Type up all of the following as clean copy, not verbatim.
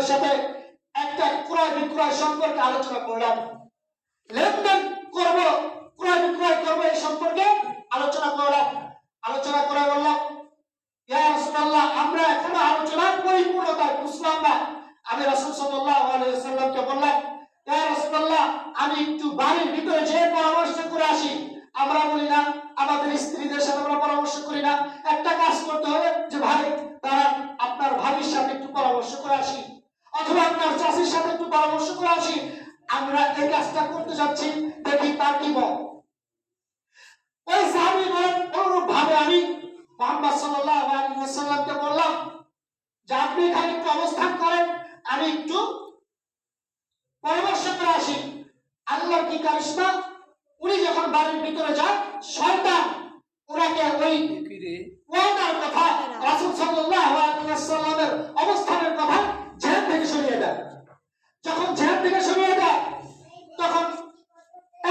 আপনাদের সাথে একটা ক্রয় বিক্রয় সম্পর্কে আলোচনা করলাম। লেনদেন করব, ক্রয় বিক্রয় করব, এই সম্পর্কে আলোচনা করলাম। আলোচনা করে বললাম, ইয়া রাসূলুল্লাহ, আমরা এখনো আলোচনার পরিপূর্ণতায় বুঝলাম না। আমি রাসূল সাল্লাল্লাহু আলাইহি ওয়াসাল্লামকে বললাম, ইয়া রাসূলুল্লাহ, আমি একটু বাড়ির ভিতরে যেয়ে পরামর্শ করে আসি। আমরা বলি না, আমাদের স্ত্রীদের সাথে আমরা পরামর্শ করি না, একটা কাজ করতে হবে যে ভাই তারা আপনার ভাবির সাথে একটু পরামর্শ করে আসি, অথবা আপনার চাষির সাথে একটু পরামর্শ করে আসি, আমরা এই কাজটা করতে যাচ্ছি, দেখি তার কি বল। ওই সাহাবী বলেন, অনুরূপ ভাবে আমি মুহাম্মদ সাল্লাল্লাহু আলাইহি ওয়াসাল্লামকে বললাম যে আপনি এখানে একটু অবস্থান করেন, আমি একটু পরামর্শ করে আসি। আল্লাহর কি কারিশমা, উনি যখন বাড়ির ভিতরে যান, শয়তান ওনাকে ওই ওয়াদার কথা, রাসূল সাল্লাল্লাহু আলাইহি ওয়াসাল্লামের অবস্থানের কথা জেহেন থেকে সরিয়ে দেয়। যখন জেহেন থেকে সরিয়ে দেয়, তখন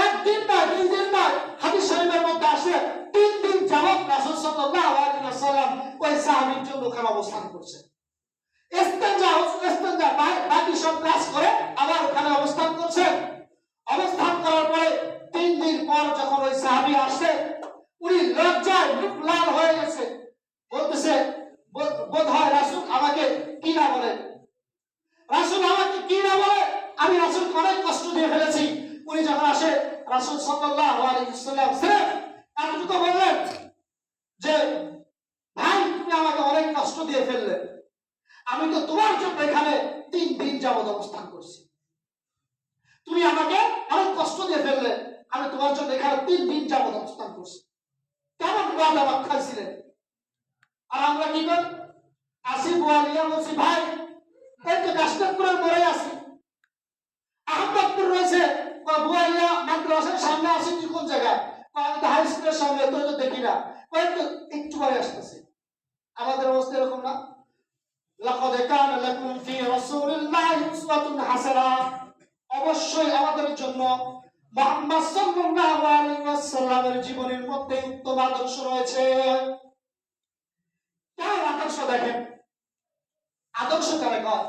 একদিন নয়, 2 দিন নয়, হাদিস শরীফের মধ্যে আসে 3 দিন যাবত রাসূল সাল্লাল্লাহু আলাইহি ওয়াসাল্লাম ওই সাহাবীর জন্য ওখানে অবস্থান করছে। ইস্তেনজা বাকি সব কাজ করে আবার ওখানে অবস্থান করছে। অবস্থান করার পরে 3 দিন পর যখন ওই সাহাবী আসে, উনি লজ্জায় মুখ লাল হয়ে গেছে, বলতেছে বোধ হয় রাসূল আমাকে কি না বলে, রাসূল আমাকে কি না বলে, আমি রাসূলকে অনেক কষ্ট দিয়ে ফেলেছি। উনি যখন আসে, রাসূল সাল্লাল্লাহু আলাইহি ওয়াসাল্লাম সির্ফ এতটুকু বললেন যে ভাই তুমি আমাকে অনেক কষ্ট দিয়ে ফেললে, আমি তো তোমার জন্য এখানে 3 দিন যাবত অবস্থান করছি, তুমি আমাকে অনেক কষ্ট দিয়ে ফেললে, আমি তোমার জন্য এখানে 3 দিন যাবত অবস্থান করছি। কেমন ওয়াদা রক্ষা ছিলেন। আর আমরা কি করি, আসি বোয়ালিয়া বলছি ভাই এই তো কাশনাথপুরের মোড়ে আছি, আহমদপুর রয়েছে, বোয়ালিয়া মাদ্রাসার সামনে আসি, তুই কোন জায়গায়, আমি তো হাই স্কুলের সামনে, তোর তো দেখি না, একটু পরে আসতেছে। আমাদের অবস্থা এরকম না। লাকাদ কানা লাকুম ফি রাসূলিল্লাহি উসওয়াতুন হাসানাহ, অবশ্যই আমাদের জন্য মুহাম্মদ সাল্লাল্লাহু আলাইহি ওয়াসাল্লামের জীবনের মধ্যে উত্তম আদর্শ রয়েছে। তার আদর্শ দেখেন, আদর্শ কারে কয়,